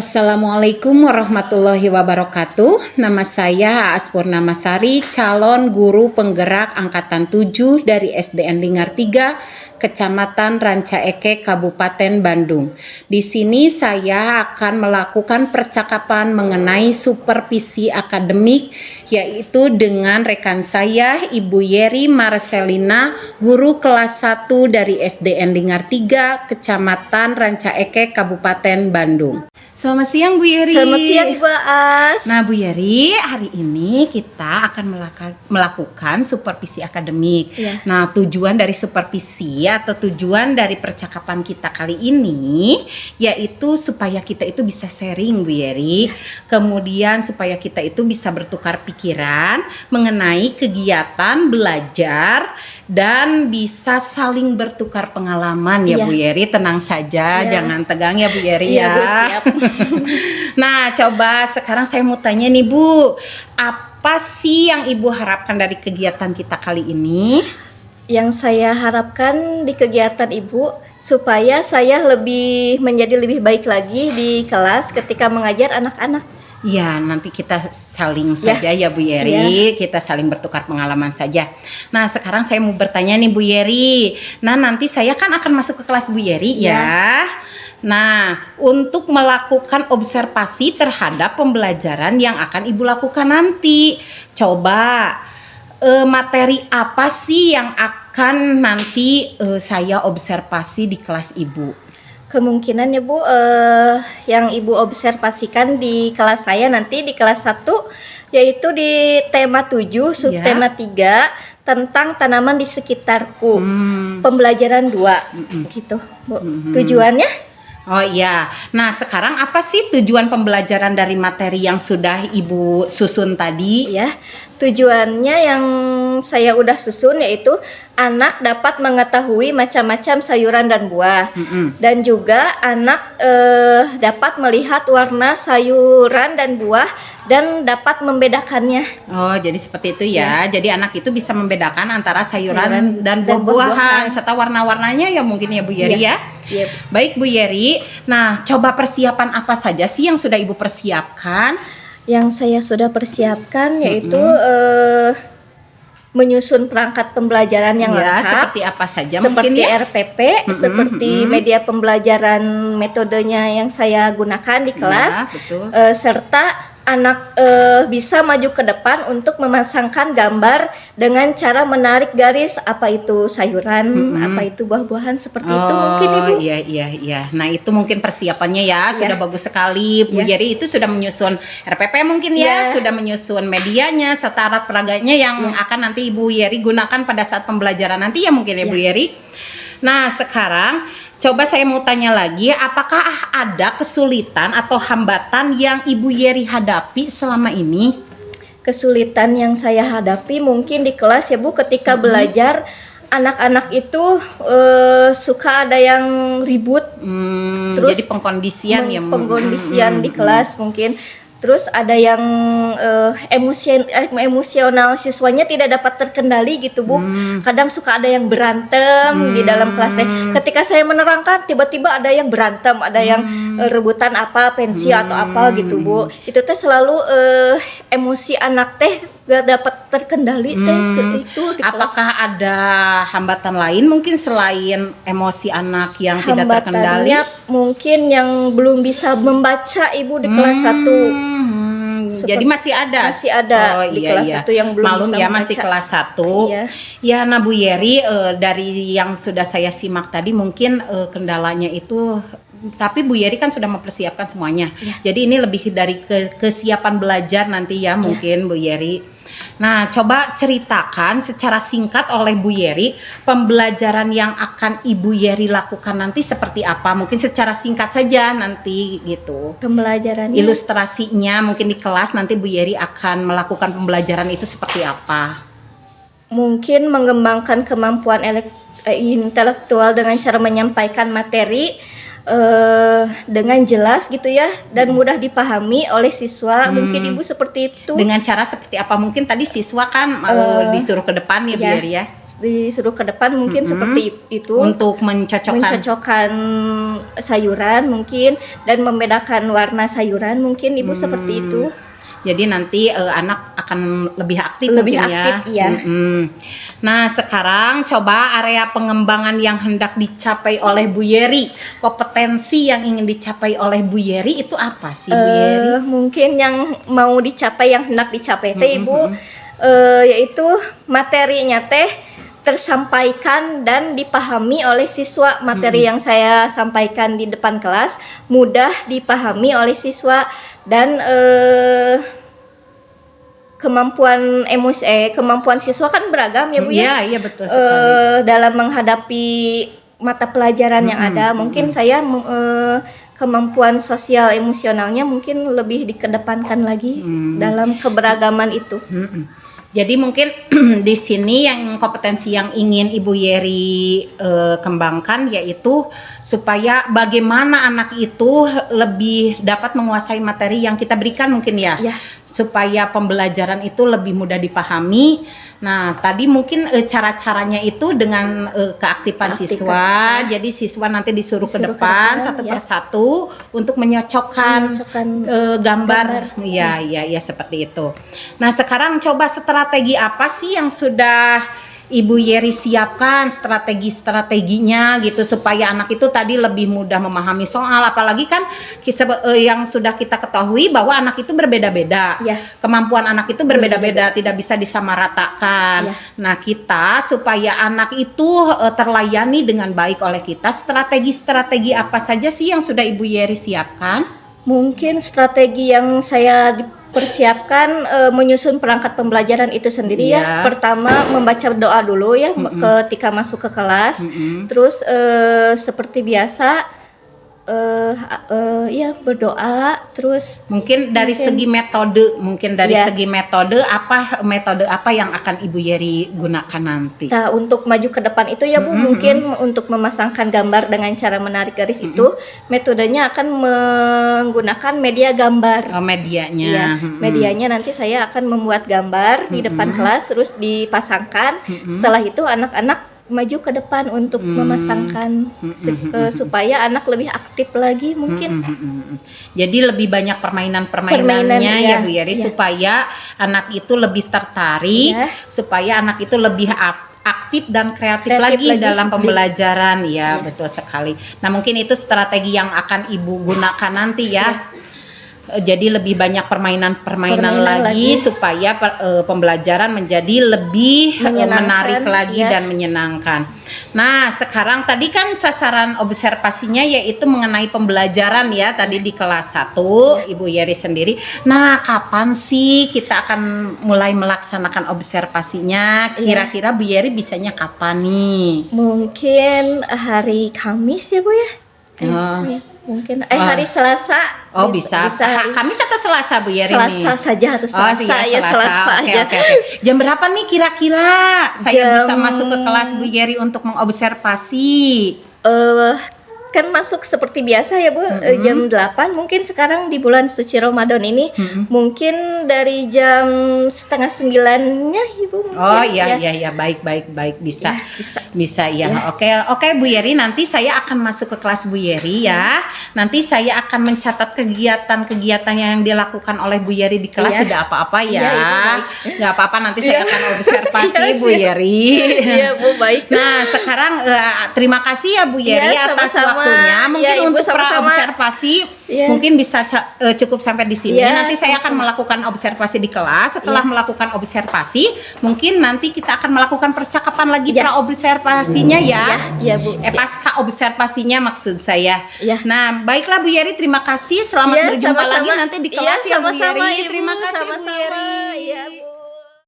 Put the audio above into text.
Assalamualaikum warahmatullahi wabarakatuh. Nama saya Aas Purnamasari, calon guru penggerak angkatan 7 dari SDN Linggar 3, Kecamatan Ranca Ekek, Kabupaten Bandung. Di sini saya akan melakukan percakapan mengenai supervisi akademik, yaitu dengan rekan saya, Ibu Yeri Marcelina, guru kelas 1 dari SDN Linggar 3, Kecamatan Ranca Ekek, Kabupaten Bandung. Selamat siang Bu Yeri. Selamat siang Ibu Aas. Nah Bu Yeri, hari ini kita akan melakukan supervisi akademik. Ya. Nah tujuan dari supervisi atau tujuan dari percakapan kita kali ini yaitu supaya kita itu bisa sharing Bu Yeri. Kemudian supaya kita itu bisa bertukar pikiran mengenai kegiatan belajar dan bisa saling bertukar pengalaman ya Bu Yeri. Tenang saja, jangan tegang ya Bu Yeri ya. Bu, siap. Nah, coba sekarang saya mau tanya nih Bu, apa sih yang Ibu harapkan dari kegiatan kita kali ini? Yang saya harapkan di kegiatan Ibu supaya saya menjadi lebih baik lagi di kelas ketika mengajar anak-anak. Ya, nanti kita saling saja ya Bu Yeri, kita saling bertukar pengalaman saja. Nah, sekarang saya mau bertanya nih Bu Yeri. Nah, nanti saya kan akan masuk ke kelas Bu Yeri ya. Nah, untuk melakukan observasi terhadap pembelajaran yang akan Ibu lakukan nanti, coba materi apa sih yang akan nanti saya observasi di kelas Ibu? Kemungkinan ya Bu, yang Ibu observasikan di kelas saya nanti di kelas 1 yaitu di tema 7, subtema 3 tentang tanaman di sekitarku. Pembelajaran 2 gitu Bu. Tujuannya? Oh iya, nah sekarang apa sih tujuan pembelajaran dari materi yang sudah Ibu susun tadi? Ya, tujuannya yang saya udah susun yaitu anak dapat mengetahui macam-macam sayuran dan buah, dan juga anak dapat melihat warna sayuran dan buah dan dapat membedakannya. Oh, jadi seperti itu ya. Jadi anak itu bisa membedakan antara sayuran dan buah-buahan serta warna-warnanya ya mungkin ya Bu Yeri ya. Baik Bu Yeri, nah coba persiapan apa saja sih yang sudah Ibu persiapkan? Yang saya sudah persiapkan yaitu menyusun perangkat pembelajaran yang lengkap. Seperti apa saja seperti mungkin ya? RPP, seperti media pembelajaran metodenya yang saya gunakan di kelas, serta anak bisa maju ke depan untuk memasangkan gambar dengan cara menarik garis apa itu sayuran, apa itu buah-buahan seperti itu mungkin Ibu. Iya. Nah itu mungkin persiapannya ya sudah bagus sekali Bu Yeri itu sudah menyusun RPP mungkin ya, sudah menyusun medianya serta alat peraganya yang akan nanti Ibu Yeri gunakan pada saat pembelajaran nanti ya mungkin ya Bu Yeri. Nah sekarang coba saya mau tanya lagi, apakah ada kesulitan atau hambatan yang Ibu Yeri hadapi selama ini? Kesulitan yang saya hadapi mungkin di kelas ya Bu, ketika belajar anak-anak itu suka ada yang ribut, terus jadi pengkondisian pengkondisian di kelas mungkin. Terus ada yang emosional siswanya tidak dapat terkendali gitu Bu. Kadang suka ada yang berantem di dalam kelas teh. Ketika saya menerangkan tiba-tiba ada yang berantem, ada yang rebutan apa pensil atau apa gitu Bu. Itu teh selalu emosi anak teh gak dapat terkendali teh itu di kelas. Apakah ada hambatan lain mungkin selain emosi anak yang tidak terkendali? Mungkin yang belum bisa membaca Ibu di kelas 1. Jadi masih ada di kelas 1 yang belum malum bisa ya membaca. masih kelas 1. Ya, nah Bu Yeri dari yang sudah saya simak tadi mungkin kendalanya itu, tapi Bu Yeri kan sudah mempersiapkan semuanya. Jadi ini lebih dari kesiapan belajar nanti ya mungkin Bu Yeri. Nah, coba ceritakan secara singkat oleh Bu Yeri pembelajaran yang akan Ibu Yeri lakukan nanti seperti apa? Mungkin secara singkat saja nanti gitu. Pembelajarannya ilustrasinya mungkin di kelas nanti Bu Yeri akan melakukan pembelajaran itu seperti apa? Mungkin mengembangkan kemampuan intelektual dengan cara menyampaikan materi dengan jelas gitu ya dan mudah dipahami oleh siswa. Mungkin Ibu seperti itu. Dengan cara seperti apa? Mungkin tadi siswa kan disuruh ke depan ya Bu Yeri ya. Disuruh ke depan mungkin seperti itu untuk mencocokkan sayuran mungkin dan membedakan warna sayuran mungkin Ibu seperti itu. Jadi nanti anak akan lebih aktif lebih mungkin aktif ya. Nah sekarang coba area pengembangan yang hendak dicapai oleh Bu Yeri, kompetensi yang ingin dicapai oleh Bu Yeri itu apa sih Bu Yeri? Mungkin yang mau dicapai, yang hendak dicapai teh Ibu yaitu materinya teh tersampaikan dan dipahami oleh siswa. Materi yang saya sampaikan di depan kelas mudah dipahami oleh siswa dan kemampuan siswa kan beragam ya Bu ya. Iya betul sekali. Dalam menghadapi mata pelajaran yang ada, mungkin saya kemampuan sosial emosionalnya mungkin lebih dikedepankan lagi dalam keberagaman itu. Jadi mungkin di sini yang kompetensi yang ingin Ibu Yeri kembangkan yaitu supaya bagaimana anak itu lebih dapat menguasai materi yang kita berikan mungkin ya. Supaya pembelajaran itu lebih mudah dipahami. Nah, tadi mungkin cara-caranya itu dengan keaktifan siswa. Jadi siswa nanti disuruh ke depan satu persatu untuk menyocokkan gambar. Iya seperti itu. Nah, sekarang coba strategi apa sih yang sudah Ibu Yeri siapkan strategi-strateginya gitu supaya anak itu tadi lebih mudah memahami soal, apalagi kan yang sudah kita ketahui bahwa anak itu berbeda-beda, kemampuan anak itu berbeda-beda, tidak bisa disamaratakan. Nah kita supaya anak itu terlayani dengan baik oleh kita, strategi-strategi apa saja sih yang sudah Ibu Yeri siapkan? Mungkin strategi yang saya persiapkan menyusun perangkat pembelajaran itu sendiri ya. Pertama membaca doa dulu ya ketika masuk ke kelas. Terus seperti biasa ya berdoa. Terus mungkin dari segi metode, segi metode apa yang akan Ibu Yeri gunakan nanti? Nah, untuk maju ke depan itu ya Bu, mungkin untuk memasangkan gambar dengan cara menarik garis itu metodenya akan menggunakan media gambar. Medianya. Medianya nanti saya akan membuat gambar di depan kelas terus dipasangkan. Setelah itu anak-anak maju ke depan untuk memasangkan supaya anak lebih aktif lagi mungkin. Jadi lebih banyak permainan-permainannya ya Bu Yeri supaya anak itu lebih tertarik, supaya anak itu lebih aktif dan kreatif lagi dalam pembelajaran ya. Betul sekali. Nah mungkin itu strategi yang akan Ibu gunakan nanti ya. Jadi lebih banyak permainan lagi supaya pembelajaran menjadi lebih menarik lagi dan menyenangkan. Nah, sekarang tadi kan sasaran observasinya yaitu mengenai pembelajaran ya tadi di kelas 1 Ibu Yeri sendiri. Nah, kapan sih kita akan mulai melaksanakan observasinya? Kira-kira Bu Yeri bisanya kapan nih? Mungkin hari Kamis ya Bu ya. Mungkin hari Selasa. Bisa. Kamis atau Selasa Bu Yeri nih? Selasa saja atau Selasa. Selasa aja. Oke. Jam berapa nih kira-kira saya bisa masuk ke kelas Bu Yeri untuk mengobservasi? Kan masuk seperti biasa ya Bu, jam 8 mungkin sekarang di bulan suci Ramadan ini mungkin dari jam 8:30-nya Ibu mungkin, iya baik bisa ya. Oke Bu Yeri, nanti saya akan masuk ke kelas Bu Yeri ya. Nanti saya akan mencatat kegiatan-kegiatan yang dilakukan oleh Bu Yeri di kelas, tidak apa-apa ya. Nggak apa-apa, nanti saya akan observasi Bu Yeri. Iya Bu, baik. Nah sekarang terima kasih ya Bu Yeri atas waktunya. Mungkin untuk pra-observasi mungkin bisa cukup sampai di sini. Nanti saya akan melakukan observasi di kelas. Setelah melakukan observasi, mungkin nanti kita akan melakukan percakapan lagi pra-observasinya ya. Iya Bu. Pasca observasinya maksud saya. Nah, baiklah Bu Yeri, terima kasih. Selamat berjumpa lagi nanti di kelas ya Bu Yeri. Terima kasih Bu Yeri. Iya Bu.